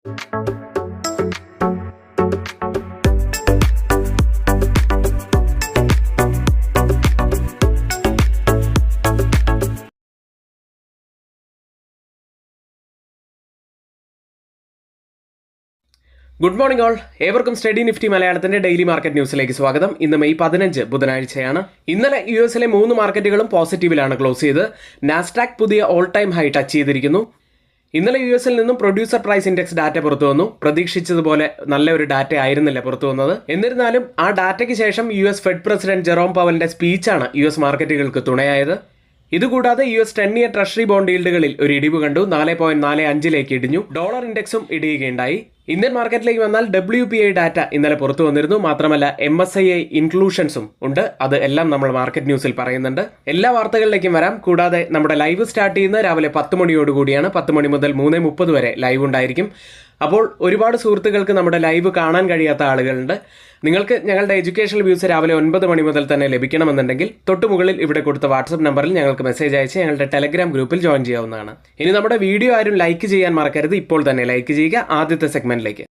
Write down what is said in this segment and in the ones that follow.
Good morning all, ഏവർക്കും study Nifty മലയാളത്തിന്റെ daily market ന്യൂസിലേക്ക് സ്വാഗതം. ഇന്ന് മെയ് 15 ബുധനാഴ്ചയാണ്. ഇന്നലെ യുഎസിലെ 3 മാർക്കറ്റുകളും പോസിറ്റീവിലാണ് ക്ലോസ് ചെയ്ത്. നാസ്ഡാക്ക് പുതിയ ഓൾ ടൈം ഹൈ ടച്ച് ചെയ്തിരിക്കുന്നു. ഇന്നലെ യുഎസിൽ നിന്നും പ്രൊഡ്യൂസർ പ്രൈസ് ഇൻഡെക്സ് ഡാറ്റ പുറത്തു വന്നു. പ്രതീക്ഷിച്ചതുപോലെ നല്ല ഒരു ഡാറ്റ ആയിരുന്നില്ല പുറത്തു വന്നത്. എന്നിരുന്നാലും ആ ഡാറ്റയ്ക്ക് ശേഷം യുഎസ് ഫെഡ് പ്രസിഡന്റ് ജെറോം പവലിന്റെ സ്പീച്ചാണ് യുഎസ് മാർക്കറ്റുകൾക്ക് തുണയായത്. ഇതുകൂടാതെ യുഎസ് 10 ഇയർ ട്രഷറി ബോണ്ട് ഈൽഡുകളിൽ ഒരു ഇടിവ് കണ്ടു. 4.45 ഇടിഞ്ഞു. ഡോളർ ഇൻഡെക്സും ഇടിയുകയുണ്ടായി. ഇന്ത്യൻ മാർക്കറ്റിലേക്ക് വന്നാൽ WPI ഡാറ്റ ഇന്നലെ പുറത്തു വന്നിരുന്നു. മാത്രമല്ല MSCI ഇൻക്ലൂഷൻസും ഉണ്ട്. അത് എല്ലാം നമ്മൾ മാർക്കറ്റ് ന്യൂസിൽ പറയുന്നുണ്ട്. എല്ലാ വാർത്തകളിലേക്കും വരാം. കൂടാതെ നമ്മുടെ ലൈവ് സ്റ്റാർട്ട് ചെയ്യുന്നത് രാവിലെ 10 മണിയോടുകൂടിയാണ്. 10 മണി മുതൽ 3:30 വരെ ലൈവ് ഉണ്ടായിരിക്കും. അപ്പോൾ ഒരുപാട് സുഹൃത്തുക്കൾക്ക് നമ്മുടെ ലൈവ് കാണാൻ കഴിയാത്ത ആളുകളുണ്ട്. നിങ്ങൾക്ക് ഞങ്ങളുടെ എഡ്യൂക്കേഷണൽ വ്യൂസ് രാവിലെ 9 മണി മുതൽ തന്നെ ലഭിക്കണമെന്നുണ്ടെങ്കിൽ തൊട്ടുമുകളിൽ ഇവിടെ കൊടുത്ത വാട്സപ്പ് നമ്പറിൽ ഞങ്ങൾക്ക് മെസ്സേജ് അയച്ച് ഞങ്ങളുടെ ടെലഗ്രാം ഗ്രൂപ്പിൽ ജോയിൻ ചെയ്യാവുന്നതാണ്. ഇനി നമ്മുടെ വീഡിയോ ആരും ലൈക്ക് ചെയ്യാൻ മറക്കരുത്. ഇപ്പോൾ തന്നെ ലൈക്ക് ചെയ്യുക. ആദ്യത്തെ സെഗ്മെന്റിലേക്ക്.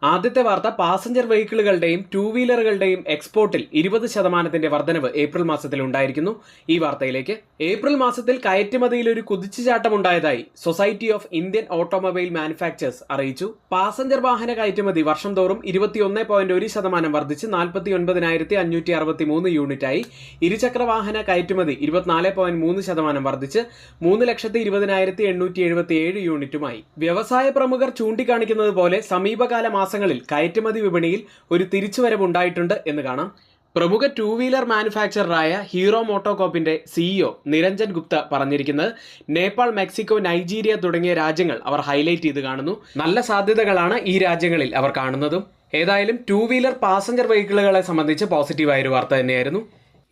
ആദ്യത്തെ വാർത്ത, പാസഞ്ചർ വെഹിക്കിളുകളുടെയും 2 വീലറുകളുടെയും എക്സ്പോർട്ടിൽ 20% വർധനവ് ഏപ്രിൽ മാസത്തിൽ ഉണ്ടായിരിക്കുന്നു. ഈ വാർത്തയിലേക്ക്. ഏപ്രിൽ മാസത്തിൽ കയറ്റുമതിയിൽ ഒരു കുതിച്ചുചാട്ടം ഉണ്ടായതായി society of Indian automobile manufacturers അറിയിച്ചു. പാസഞ്ചർ വാഹന കയറ്റുമതി വർഷം തോറും 21.1% വർദ്ധിച്ച് 49,563 യൂണിറ്റായി. ഇരുചക്ര വാഹന കയറ്റുമതി 24.3% വർദ്ധിച്ച് 3,20,877 യൂണിറ്റുമായി. വ്യവസായ പ്രമുഖർ ചൂണ്ടിക്കാണിക്കുന്നത് പോലെ സമീപകാല മാസങ്ങളിൽ കയറ്റുമതി വിപണിയിൽ ഒരു തിരിച്ചുവരവ് ഉണ്ടായിട്ടുണ്ട് എന്ന് കാണാം. പ്രമുഖ 2 വീലർ മാനുഫാക്ചററായ ഹീറോ മോട്ടോകോപ്പിന്റെ CEO നിരഞ്ജൻ ഗുപ്ത പറഞ്ഞിരിക്കുന്നത്, നേപ്പാൾ, മെക്സിക്കോ, നൈജീരിയ തുടങ്ങിയ രാജ്യങ്ങൾ അവർ ഹൈലൈറ്റ് ചെയ്ത് കാണുന്നു. നല്ല സാധ്യതകളാണ് ഈ രാജ്യങ്ങളിൽ അവർ കാണുന്നതും. ഏതായാലും 2 വീലർ പാസഞ്ചർ വെഹിക്കിളുകളെ സംബന്ധിച്ച് പോസിറ്റീവായ ഒരു വാർത്ത തന്നെയായിരുന്നു.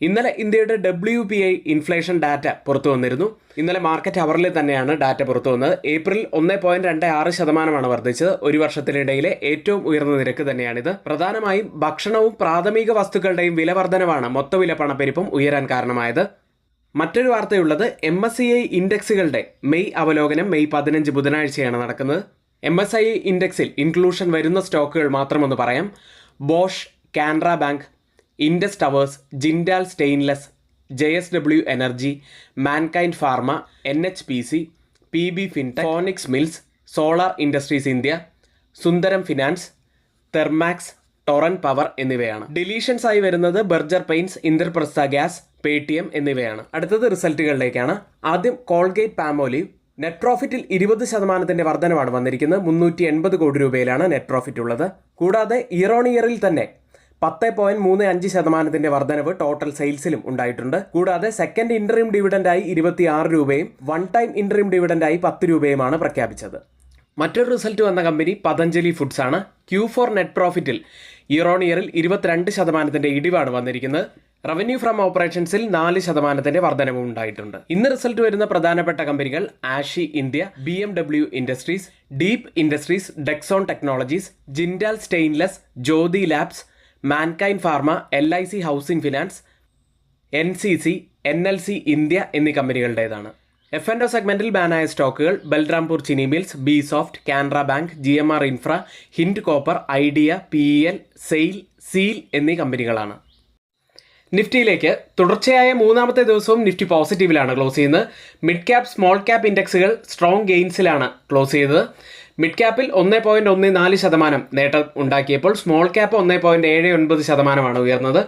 ഇന്നലെ ഇന്ത്യയുടെ WPI ഇൻഫ്ലേഷൻ ഡാറ്റ പുറത്തു വന്നിരുന്നു. ഇന്നലെ മാർക്കറ്റ് അവറിൽ തന്നെയാണ് ഡാറ്റ പുറത്തു വന്നത്. ഏപ്രിൽ 1.26% വർദ്ധിച്ചത്. ഒരു വർഷത്തിനിടയിലെ ഏറ്റവും ഉയർന്ന നിരക്ക് തന്നെയാണിത്. പ്രധാനമായും ഭക്ഷണവും പ്രാഥമിക വസ്തുക്കളുടെയും വില വർധനവാണ് മൊത്തവില പണപ്പെരുപ്പം ഉയരാൻ കാരണമായത്. മറ്റൊരു വാർത്തയുള്ളത്, MSCI ഇൻഡെക്സുകളുടെ മെയ് അവലോകനം മെയ് 15 ബുധനാഴ്ചയാണ് നടക്കുന്നത്. MSCI ഇൻഡെക്സിൽ ഇൻക്ലൂഷൻ വരുന്ന സ്റ്റോക്കുകൾ മാത്രമൊന്ന് പറയാം. Bosch, Canara bank, Indus Towers, Jindal stainless, JSW energy, Mankind pharma, NHPC, PB fintech, Phoenix Mills, solar industries India, Sundaram finance, Thermax, Torrent power എന്നിവയാണ്. ഡിലീഷൻസ് ആയി വരുന്നത് Berger Paints, Indraprastha gas, Paytm എന്നിവയാണ്. അടുത്തത് റിസൾട്ടുകളിലേക്കാണ്. ആദ്യം കോൾഗേറ്റ് പാമോലിവ്. നെറ്റ് പ്രോഫിറ്റിൽ 20% വർധനമാണ് വന്നിരിക്കുന്നത്. 380 കോടി രൂപയിലാണ് നെറ്റ് പ്രോഫിറ്റ് ഉള്ളത്. കൂടാതെ ഇയർ ഓൺ ഇയറിൽ തന്നെ 10.35% വർധനവ് ടോട്ടൽ സെയിൽസിലും ഉണ്ടായിട്ടുണ്ട്. കൂടാതെ സെക്കൻഡ് ഇൻറ്ററിം ഡിവിഡൻഡായി 26 രൂപയും 1 ടൈം ഇൻറ്ററിം ഡിവിഡൻഡായി 10 രൂപയുമാണ് പ്രഖ്യാപിച്ചത്. മറ്റൊരു റിസൾട്ട് വന്ന കമ്പനി പതഞ്ജലി ഫുഡ്സ് ആണ്. Q4 നെറ്റ് പ്രോഫിറ്റിൽ ഇയർ ഓൺ ഇയറിൽ 22% ഇടിവാണ് വന്നിരിക്കുന്നത്. റവന്യൂ ഫ്രം ഓപ്പറേഷൻസിൽ 4% വർധനവും ഉണ്ടായിട്ടുണ്ട്. ഇന്ന് റിസൾട്ട് വരുന്ന പ്രധാനപ്പെട്ട കമ്പനികൾ ആഷി India, BMW industries, Deep industries, Dixon technologies, Jindal stainless, Jyothy labs, Mankind pharma, LIC housing finance, NCC, NLC India എന്നീ കമ്പനികളുടേതാണ്. F&O സെഗ്മെന്റിൽ ബാനായ സ്റ്റോക്കുകൾ Balrampur Chini mills, B soft, Canara bank, GMR infra, Hind copper, Idea, PEL, SAIL, സീൽ എന്നീ കമ്പനികളാണ്. നിഫ്റ്റിയിലേക്ക്. തുടർച്ചയായ 3ാമത്തെ ദിവസവും നിഫ്റ്റി പോസിറ്റീവിലാണ് ക്ലോസ് ചെയ്യുന്നത്. മിഡ് ക്യാപ്, സ്മോൾ ക്യാപ് ഇൻഡെക്സുകൾ സ്ട്രോങ് ഗെയിൻസിലാണ് ക്ലോസ് ചെയ്തത്. മിഡ് ക്യാപ്പിൽ 1.14% നേട്ടം ഉണ്ടാക്കിയപ്പോൾ സ്മോൾ ക്യാപ്പ് 1.79% ഉയർന്നത്.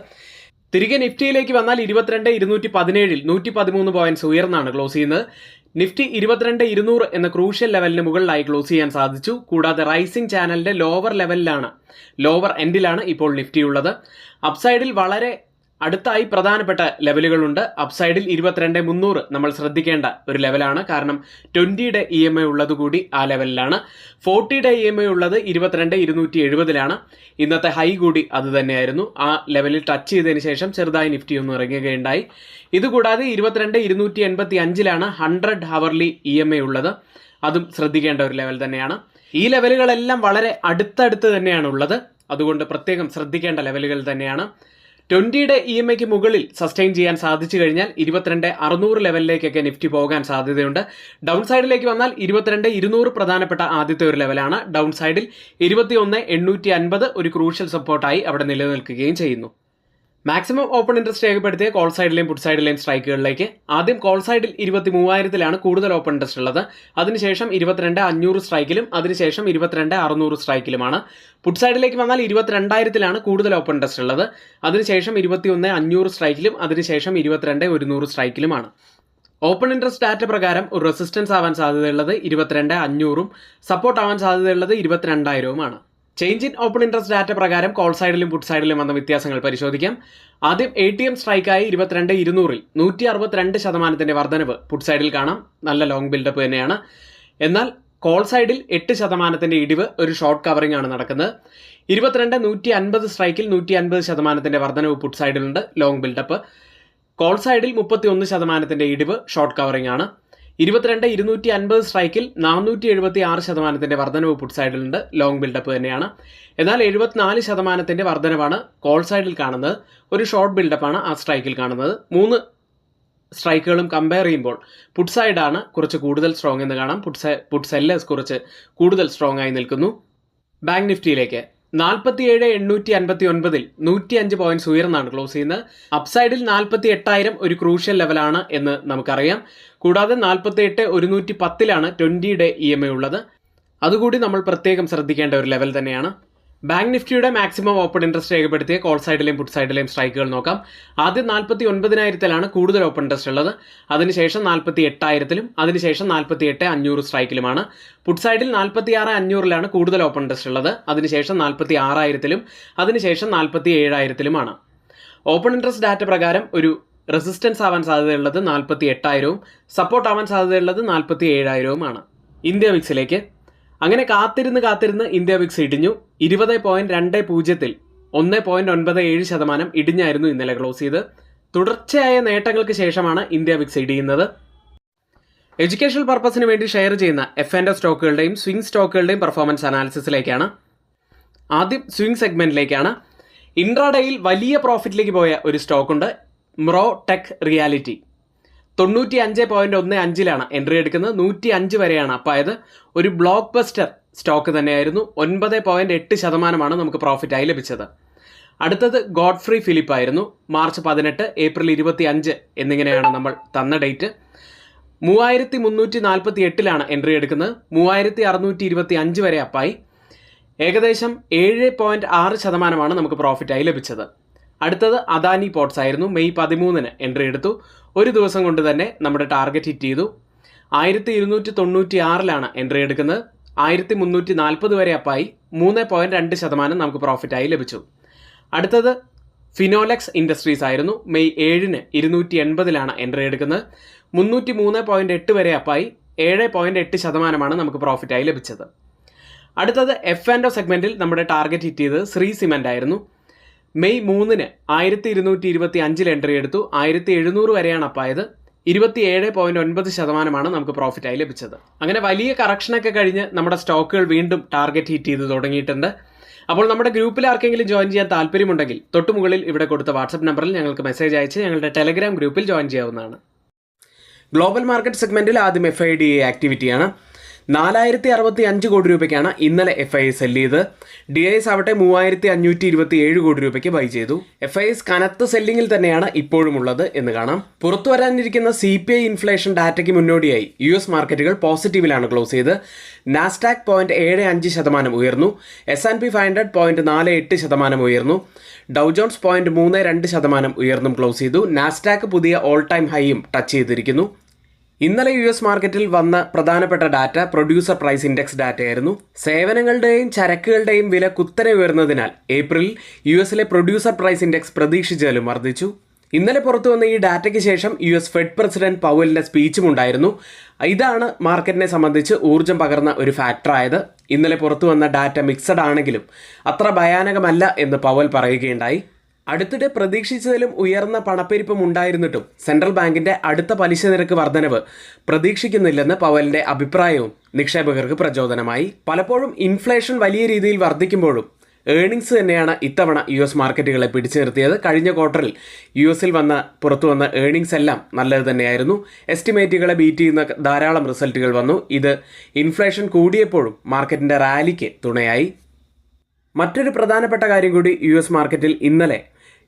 തിരികെ നിഫ്റ്റിയിലേക്ക് വന്നാൽ 22,217 113 പോയിന്റ്സ് ഉയർന്നാണ് ക്ലോസ് ചെയ്യുന്നത്. നിഫ്റ്റി 22,200 എന്ന ക്രൂഷ്യൽ ലെവലിന് മുകളിലായി ക്ലോസ് ചെയ്യാൻ സാധിച്ചു. കൂടാതെ റൈസിംഗ് ചാനലിന്റെ ലോവർ എൻഡിലാണ് ഇപ്പോൾ നിഫ്റ്റി ഉള്ളത്. അപ്സൈഡിൽ വളരെ അടുത്തായി പ്രധാനപ്പെട്ട ലെവലുകളുണ്ട്. അപ്സൈഡിൽ 22,300 നമ്മൾ ശ്രദ്ധിക്കേണ്ട ഒരു ലെവലാണ്. കാരണം 20-യുടെ EMI ഉള്ളതുകൂടി ആ ലെവലിലാണ്. 40-യുടെ EMI ഉള്ളത് 22,270 ഇന്നത്തെ ഹൈ കൂടി അത് തന്നെയായിരുന്നു. ആ ലെവലിൽ ടച്ച് ചെയ്തതിന് ശേഷം ചെറുതായി നിഫ്റ്റി ഒന്ന് ഇറങ്ങുകയുണ്ടായി. ഇതുകൂടാതെ 22,285 100 ഹവർലി EMI ഉള്ളത്. അതും ശ്രദ്ധിക്കേണ്ട ഒരു ലെവൽ തന്നെയാണ്. ഈ ലെവലുകളെല്ലാം വളരെ അടുത്തടുത്ത് തന്നെയാണ് ഉള്ളത്. അതുകൊണ്ട് പ്രത്യേകം ശ്രദ്ധിക്കേണ്ട ലെവലുകൾ തന്നെയാണ്. 20-യുടെ EMIക്ക് മുകളിൽ സസ്റ്റെയിൻ ചെയ്യാൻ സാധിച്ചു കഴിഞ്ഞാൽ 22,600 ലെവലിലേക്കൊക്കെ നിഫ്റ്റി പോകാൻ സാധ്യതയുണ്ട്. ഡൗൺ സൈഡിലേക്ക് വന്നാൽ 22,200 പ്രധാനപ്പെട്ട ആദ്യത്തെ ഒരു ലെവലാണ്. ഡൗൺ സൈഡിൽ 21,850 ഒരു ക്രൂഷ്യൽ സപ്പോർട്ടായി അവിടെ നിലനിൽക്കുകയും ചെയ്യുന്നു. മാക്സിമം ഓപ്പൺ ഇൻട്രസ്റ്റ് രേഖപ്പെടുത്തിയ കോൾ സൈഡിലെയും പുട്ട് സൈഡിലെയും സ്ട്രൈക്കുകളിലേക്ക് ആദ്യം കോൾ സൈഡിൽ 23,000-ലാണ് കൂടുതൽ ഓപ്പൺ ഇൻട്രസ്റ്റ് ഉള്ളത്. അതിനുശേഷം 22,500 സ്ട്രൈക്കിലും അതിനുശേഷം 22,600 സ്ട്രൈക്കിലുമാണ്. പുട്ട് സൈഡിലേക്ക് വന്നാൽ 22,000-ലാണ് കൂടുതൽ ഓപ്പൺ ഇൻട്രസ്റ്റ് ഉള്ളത്. അതിനുശേഷം 21,500 സ്ട്രൈക്കിലും അതിനുശേഷം 22,100 സ്ട്രൈക്കിലുമാണ്. ഓപ്പൺ ഇൻട്രസ്റ്റ് ഡാറ്റ പ്രകാരം ഒരു റെസിസ്റ്റൻസ് ആവാൻ സാധ്യതയുള്ളത് 22,500-ഉം സപ്പോർട്ട് ആവാൻ സാധ്യതയുള്ളത് 22,000-ഉമാണ്. Change in open interest data പ്രകാരം കോൾ സൈഡിലും പുട്ട് സൈഡിലും വന്ന വ്യത്യാസങ്ങൾ പരിശോധിക്കാം. ആദ്യം ATM സ്ട്രൈക്കായി 22,200-ൽ 162% വർധനവ് പുട്ട് സൈഡിൽ കാണാം. നല്ല ലോങ് ബിൽഡപ്പ് തന്നെയാണ്. എന്നാൽ കോൾ സൈഡിൽ 8% ഇടിവ്, ഒരു ഷോർട്ട് കവറിംഗ് ആണ് നടക്കുന്നത്. 22,150 സ്ട്രൈക്കിൽ 150% വർധനവ് പുട്ട് സൈഡിലുണ്ട്, ലോങ് ബിൽഡപ്പ്. കോൾ സൈഡിൽ 31% ഇടിവ്, ഷോർട്ട് കവറിംഗ് ആണ്. 22,250 സ്ട്രൈക്കിൽ 476% വർധനവ് പുട്ട് സൈഡിലുണ്ട്, ലോങ് ബിൽഡപ്പ് തന്നെയാണ്. എന്നാൽ 74% വർധനവാണ് കോൾ സൈഡിൽ കാണുന്നത്, ഒരു ഷോർട്ട് ബിൽഡപ്പാണ് ആ സ്ട്രൈക്കിൽ കാണുന്നത്. 3 സ്ട്രൈക്കുകളും കമ്പയർ ചെയ്യുമ്പോൾ പുട്ട് സൈഡാണ് കുറച്ച് കൂടുതൽ സ്ട്രോങ് എന്ന് കാണാം. പുട്ട് സെല്ലേഴ്സ് കുറച്ച് കൂടുതൽ സ്ട്രോങ് ആയി നിൽക്കുന്നു. ബാങ്ക് നിഫ്റ്റിയിലേക്ക് 47,859-ൽ 105 പോയിന്റ്സ് ഉയർന്നാണ് ക്ലോസ് ചെയ്യുന്നത്. അപ്സൈഡിൽ 48,000 ഒരു ക്രൂഷ്യൽ ലെവലാണ് എന്ന് നമുക്കറിയാം. കൂടാതെ 48,110-ലാണ് 20-യുടെ EMI ഉള്ളത്. അതുകൂടി നമ്മൾ പ്രത്യേകം ശ്രദ്ധിക്കേണ്ട ഒരു ലെവൽ തന്നെയാണ്. ബാങ്ക് നിഫ്റ്റിയുടെ മാക്സിമം ഓപ്പൺ ഇൻട്രസ്റ്റ് രേഖപ്പെടുത്തിയ കോൾ സൈഡിലെയും പുട്ട് സൈഡിലെയും സ്ട്രൈക്കുകൾ നോക്കാം. ആദ്യം 49,000-ലാണ് കൂടുതൽ ഓപ്പൺ ഇൻട്രസ്റ്റ് ഉള്ളത്. അതിനുശേഷം 48,000-ലും അതിനുശേഷം 48,500 സ്ട്രൈക്കിലുമാണ്. പുട്ട് സൈഡിൽ 46,500-ലാണ് കൂടുതൽ ഓപ്പൺ ഇൻട്രസ്റ്റ് ഉള്ളത്. അതിനുശേഷം 46,000-ലും അതിനുശേഷം 47,000-ലുമാണ്. ഓപ്പൺ ഇൻട്രസ്റ്റ് ഡാറ്റ പ്രകാരം ഒരു റെസിസ്റ്റൻസ് ആവാൻ സാധ്യതയുള്ളത് 48,000-ഉം സപ്പോർട്ട് ആവാൻ സാധ്യതയുള്ളത് 47,000-ഉമാണ്. ഇന്ത്യ വിക്സിലേക്ക് അങ്ങനെ കാത്തിരുന്ന് ഇന്ത്യ വിക്സ് ഇടിഞ്ഞു. 20.20-ൽ 1.97% ഇടിഞ്ഞായിരുന്നു ഇന്നലെ ക്ലോസ് ചെയ്ത്. തുടർച്ചയായ നേട്ടങ്ങൾക്ക് ശേഷമാണ് ഇന്ത്യ വിക്സ് ഇടിയുന്നത്. എഡ്യൂക്കേഷണൽ പർപ്പസിന് വേണ്ടി ഷെയർ ചെയ്യുന്ന F&O സ്റ്റോക്കുകളുടെയും സ്വിംഗ് സ്റ്റോക്കുകളുടെയും പെർഫോമൻസ് അനാലിസിസിലേക്കാണ്. ആദ്യം സ്വിംഗ് സെഗ്മെന്റിലേക്കാണ്. ഇൻട്രാഡേയിൽ വലിയ പ്രോഫിറ്റിലേക്ക് പോയ ഒരു സ്റ്റോക്കുണ്ട്, മ്രോ ടെക് റിയാലിറ്റി. 95.15-ലാണ് എൻട്രി എടുക്കുന്നത്. 105 വരെയാണ് അപ്പായത്. ഒരു ബ്ലോക്ക് ബസ്റ്റർ സ്റ്റോക്ക് തന്നെയായിരുന്നു. 9.8% നമുക്ക് പ്രോഫിറ്റായി ലഭിച്ചത്. അടുത്തത് ഗോഡ്ഫ്രീ ഫിലിപ്പ് ആയിരുന്നു. മാർച്ച് 18, ഏപ്രിൽ 25 എന്നിങ്ങനെയാണ് നമ്മൾ തന്ന ഡേറ്റ്. 3,348-ലാണ് എൻട്രി എടുക്കുന്നത്. 3,625 വരെ അപ്പായി. ഏകദേശം 7.6% നമുക്ക് പ്രോഫിറ്റായി ലഭിച്ചത്. അടുത്തത് അദാനി പോർട്സ് ആയിരുന്നു. മെയ് 13-ന് എൻട്രി എടുത്തു. ഒരു ദിവസം കൊണ്ട് തന്നെ നമ്മുടെ ടാർഗറ്റ് ഹിറ്റ് ചെയ്തു. 1,296-ലാണ് എൻട്രി എടുക്കുന്നത്. 1,340 വരെ അപ്പായി. 3.2% നമുക്ക് പ്രോഫിറ്റായി ലഭിച്ചു. അടുത്തത് ഫിനോലെക്സ് ഇൻഡസ്ട്രീസ് ആയിരുന്നു. മെയ് 7-ന് 280-ലാണ് എൻട്രി എടുക്കുന്നത്. 303.8 വരെ അപ്പായി. 7.8% നമുക്ക് പ്രോഫിറ്റായി ലഭിച്ചത്. അടുത്തത് F&O സെഗ്മെന്റിൽ നമ്മുടെ ടാർഗറ്റ് ഹിറ്റ് ചെയ്തത് ശ്രീ സിമെന്റ് ആയിരുന്നു. മെയ് 3-ന് 1,225-ൽ എൻട്രി എടുത്തു. 1,700 വരെയാണ് അപ്പായത്. 27.9% നമുക്ക് പ്രോഫിറ്റായി ലഭിച്ചത്. അങ്ങനെ വലിയ കറക്ഷനൊക്കെ കഴിഞ്ഞ് നമ്മുടെ സ്റ്റോക്കുകൾ വീണ്ടും ടാർഗറ്റ് ഹിറ്റ് ചെയ്ത് തുടങ്ങിയിട്ടുണ്ട്. അപ്പോൾ നമ്മുടെ ഗ്രൂപ്പിൽ ആർക്കെങ്കിലും ജോയിൻ ചെയ്യാൻ താല്പര്യമുണ്ടെങ്കിൽ തൊട്ടുമുകളിൽ ഇവിടെ കൊടുത്ത വാട്സപ്പ് നമ്പറിൽ ഞങ്ങൾക്ക് മെസ്സേജ് അയച്ച് ഞങ്ങളുടെ ടെലഗ്രാം ഗ്രൂപ്പിൽ ജോയിൻ ചെയ്യാവുന്നതാണ്. ഗ്ലോബൽ മാർക്കറ്റ് സെഗ്മെന്റിൽ ആദ്യം FIDA ആക്ടിവിറ്റിയാണ്. 4,065 കോടി രൂപയ്ക്കാണ് ഇന്നലെ FIS സെല് ചെയ്ത്. DIS ആവട്ടെ 3,527 കോടി രൂപയ്ക്ക് ബൈ ചെയ്തു. FIS കനത്ത സെല്ലിങ്ങിൽ തന്നെയാണ് ഇപ്പോഴും ഉള്ളത് എന്ന് കാണാം. പുറത്തു വരാനിരിക്കുന്ന CPI ഇൻഫ്ലേഷൻ ഡാറ്റയ്ക്ക് മുന്നോടിയായി US മാർക്കറ്റുകൾ പോസിറ്റീവിലാണ് ക്ലോസ് ചെയ്ത്. നാസ്ഡാക്ക് 0.75% ഉയർന്നു. S&P 500 0.48% ഉയർന്നു. ഡൗ ജോൺസ് 0.32% ഉയർന്നും ക്ലോസ് ചെയ്തു. നാസ്ഡാക്ക് പുതിയ ഓൾ ടൈം ഹൈയും ടച്ച് ചെയ്തിരിക്കുന്നു. ഇന്നലെ US മാർക്കറ്റിൽ വന്ന പ്രധാനപ്പെട്ട ഡാറ്റ പ്രൊഡ്യൂസർ പ്രൈസ് ഇൻഡെക്സ് ഡാറ്റയായിരുന്നു. സേവനങ്ങളുടെയും ചരക്കുകളുടെയും വില കുത്തനെ ഉയർന്നതിനാൽ ഏപ്രിലിൽ US പ്രൊഡ്യൂസർ പ്രൈസ് ഇൻഡെക്സ് പ്രതീക്ഷിച്ചതിലും വർദ്ധിച്ചു. ഇന്നലെ പുറത്തു വന്ന ഈ ഡാറ്റയ്ക്ക് ശേഷം US ഫെഡ് പ്രസിഡന്റ് പവലിന്റെ സ്പീച്ചും ഉണ്ടായിരുന്നു. ഇതാണ് മാർക്കറ്റിനെ സംബന്ധിച്ച് ഊർജ്ജം പകർന്ന ഒരു ഫാക്ടറായത്. ഇന്നലെ പുറത്തു വന്ന ഡാറ്റ മിക്സഡ് ആണെങ്കിലും അത്ര ഭയാനകമല്ല എന്ന് പവൽ പറയുകയുണ്ടായി. അടുത്തിടെ പ്രതീക്ഷിച്ചതിലും ഉയർന്ന പണപ്പെരുപ്പം ഉണ്ടായിരുന്നിട്ടും സെൻട്രൽ ബാങ്കിന്റെ അടുത്ത പലിശ നിരക്ക് വർധനവ് പ്രതീക്ഷിക്കുന്നില്ലെന്ന് പവലിന്റെ അഭിപ്രായവും നിക്ഷേപകർക്ക് പ്രചോദനമായി. പലപ്പോഴും ഇൻഫ്ലേഷൻ വലിയ രീതിയിൽ വർദ്ധിക്കുമ്പോഴും ഏർണിങ്സ് തന്നെയാണ് ഇത്തവണ US മാർക്കറ്റുകളെ പിടിച്ചു നിർത്തിയത്. കഴിഞ്ഞ ക്വാർട്ടറിൽ US പുറത്തു വന്ന ഏർണിങ്സ് എല്ലാം നല്ലത് തന്നെയായിരുന്നു. എസ്റ്റിമേറ്റുകളെ ബീറ്റ് ചെയ്യുന്ന ധാരാളം റിസൾട്ടുകൾ വന്നു. ഇത് ഇൻഫ്ലേഷൻ കൂടിയപ്പോഴും മാർക്കറ്റിൻ്റെ റാലിക്ക് തുണയായി. മറ്റൊരു പ്രധാനപ്പെട്ട കാര്യം കൂടി US മാർക്കറ്റിൽ ഇന്നലെ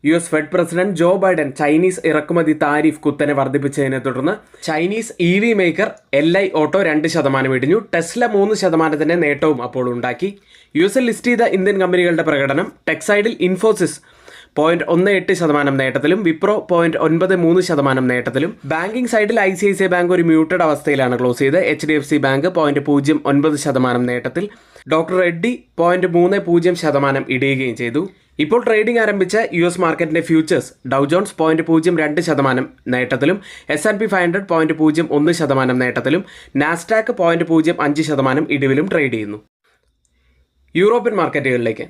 US Fed president Joe Biden Chinese ഇറക്കുമതി താരിഫ് കുത്തനെ വർദ്ധിപ്പിച്ചതിനെ തുടർന്ന് Chinese EV maker LI auto 2% ഇടിഞ്ഞു. ടെസ്ല 3% നേട്ടവും അപ്പോൾ ഉണ്ടാക്കി. US ലിസ്റ്റ് ചെയ്ത ഇന്ത്യൻ കമ്പനികളുടെ പ്രകടനം ടെക്സൈഡിൽ ഇൻഫോസിസ് 0.18% നേട്ടത്തിലും വിപ്രോ 0.93% നേട്ടത്തിലും. ബാങ്കിംഗ് സൈഡിൽ ICICI ബാങ്ക് ഒരു മ്യൂട്ടഡ് അവസ്ഥയിലാണ് ക്ലോസ് ചെയ്ത്. HDFC ബാങ്ക് 0.09% നേട്ടത്തിൽ. ഡോക്ടർ റെഡ്ഡി 0.30% ഇടിയുകയും ചെയ്തു. ഇപ്പോൾ ട്രേഡിംഗ് ആരംഭിച്ച US മാർക്കറ്റിന്റെ ഫ്യൂച്ചേഴ്സ് ഡൗ ജോൺസ് 0.02% നേട്ടത്തിലും, S&P 500 0.01% നേട്ടത്തിലും, നാസ്ഡാക്ക് 0.05% ഇടിവിലും ട്രേഡ് ചെയ്യുന്നു. യൂറോപ്യൻ മാർക്കറ്റുകളിലേക്ക്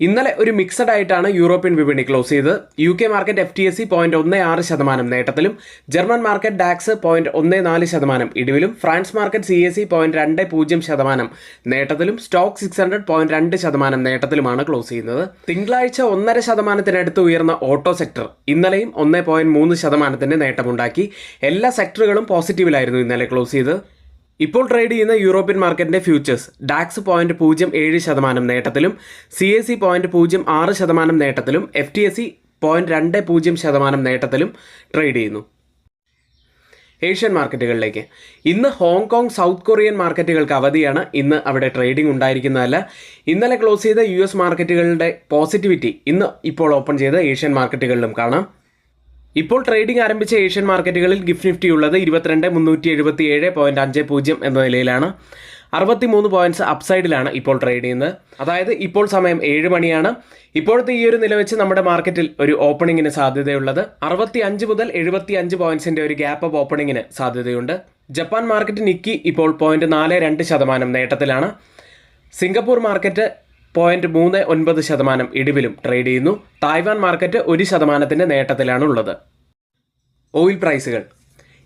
ഇന്നലെ ഒരു മിക്സഡ് ആയിട്ടാണ് യൂറോപ്യൻ വിപണി ക്ലോസ് ചെയ്തത്. UK മാർക്കറ്റ് FTSE 0.16% നേട്ടത്തിലും, ജർമ്മൻ മാർക്കറ്റ് ഡാക്സ് 0.14% ഇടിവിലും, ഫ്രാൻസ് മാർക്കറ്റ് CAC 0.20% നേട്ടത്തിലും, സ്റ്റോക്ക് 600 0.2% നേട്ടത്തിലുമാണ് ക്ലോസ് ചെയ്യുന്നത്. തിങ്കളാഴ്ച 1.5% ഉയർന്ന ഓട്ടോ സെക്ടർ ഇന്നലെയും 1.3% നേട്ടമുണ്ടാക്കി. എല്ലാ സെക്ടറുകളും പോസിറ്റീവിലായിരുന്നു ഇന്നലെ ക്ലോസ് ചെയ്തത്. ഇപ്പോൾ ട്രേഡ് ചെയ്യുന്ന യൂറോപ്യൻ മാർക്കറ്റിന്റെ ഫ്യൂച്ചേഴ്സ് ഡാക്സ് 0.07% നേട്ടത്തിലും, CAC 0.06% നേട്ടത്തിലും, FTSE 0.20% നേട്ടത്തിലും ട്രേഡ് ചെയ്യുന്നു. ഏഷ്യൻ മാർക്കറ്റുകളിലേക്ക് ഇന്ന് ഹോങ്കോങ്, സൗത്ത് കൊറിയൻ മാർക്കറ്റുകൾക്ക് അവധിയാണ്. ഇന്ന് അവിടെ ട്രേഡിംഗ് ഉണ്ടായിരിക്കുന്നതല്ല. ഇന്നലെ ക്ലോസ് ചെയ്ത US മാർക്കറ്റുകളുടെ പോസിറ്റിവിറ്റി ഇന്ന് ഇപ്പോൾ ഓപ്പൺ ചെയ്ത ഏഷ്യൻ മാർക്കറ്റുകളിലും കാണാം. ഇപ്പോൾ ട്രേഡിംഗ് ആരംഭിച്ച ഏഷ്യൻ മാർക്കറ്റുകളിൽ ഗിഫ്റ്റ് നിഫ്റ്റി ഉള്ളത് 22,377.50 എന്ന നിലയിലാണ്. 63 പോയിന്റ്സ് അപ്സൈഡിലാണ് ഇപ്പോൾ ട്രേഡ് ചെയ്യുന്നത്. അതായത് ഇപ്പോൾ സമയം 7 മണിയാണ്. ഇപ്പോഴത്തെ ഈ ഒരു നില വെച്ച് നമ്മുടെ മാർക്കറ്റിൽ ഒരു ഓപ്പണിങ്ങിന് സാധ്യതയുള്ളത് 65 മുതൽ 75 പോയിന്റ്സിന്റെ ഒരു ഗ്യാപ്പ് അപ്പ് ഓപ്പണിങ്ങിന് സാധ്യതയുണ്ട്. ജപ്പാൻ മാർക്കറ്റ് നിക്കി ഇപ്പോൾ 0.42% നേട്ടത്തിലാണ്. സിംഗപ്പൂർ മാർക്കറ്റ് 0.39% ഇടിവിലും ട്രേഡ് ചെയ്യുന്നു. തായ്വാൻ മാർക്കറ്റ് 1% നേട്ടത്തിലാണ് ഉള്ളത്. ഓയിൽ പ്രൈസുകൾ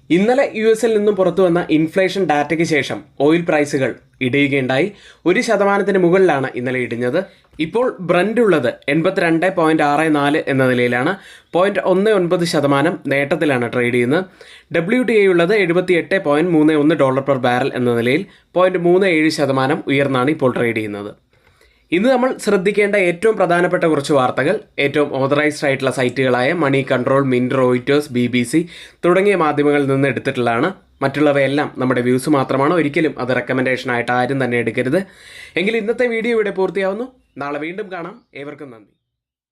ഇന്നലെ US നിന്നും പുറത്തു വന്ന ഇൻഫ്ലേഷൻ ഡാറ്റയ്ക്ക് ശേഷം ഓയിൽ പ്രൈസുകൾ ഇടിയുകയുണ്ടായി. 1% മുകളിലാണ് ഇന്നലെ ഇടിഞ്ഞത്. ഇപ്പോൾ ബ്രന്റ് ഉള്ളത് 82.64 എന്ന നിലയിലാണ്. 0.19% നേട്ടത്തിലാണ് ട്രേഡ് ചെയ്യുന്നത്. WTI ഉള്ളത് $78.31 പെർ ബാരൽ എന്ന നിലയിൽ 0.37% ഉയർന്നാണ് ഇപ്പോൾ ട്രേഡ് ചെയ്യുന്നത്. ഇന്ന് നമ്മൾ ശ്രദ്ധിക്കേണ്ട ഏറ്റവും പ്രധാനപ്പെട്ട കുറച്ച് വാർത്തകൾ ഏറ്റവും ഓതറൈസ്ഡ് ആയിട്ടുള്ള സൈറ്റുകളായ money control, mint, Reuters, BBC തുടങ്ങിയ മാധ്യമങ്ങളിൽ നിന്ന് എടുത്തിട്ടുള്ളതാണ്. മറ്റുള്ളവയെല്ലാം നമ്മുടെ വ്യൂസ് മാത്രമാണ്. ഒരിക്കലും അത് റെക്കമെൻഡേഷൻ ആയിട്ട് ആരും തന്നെ എടുക്കരുത്. എങ്കിൽ ഇന്നത്തെ വീഡിയോ ഇവിടെ പൂർത്തിയാവുന്നു. നാളെ വീണ്ടും കാണാം. ഏവർക്കും നന്ദി.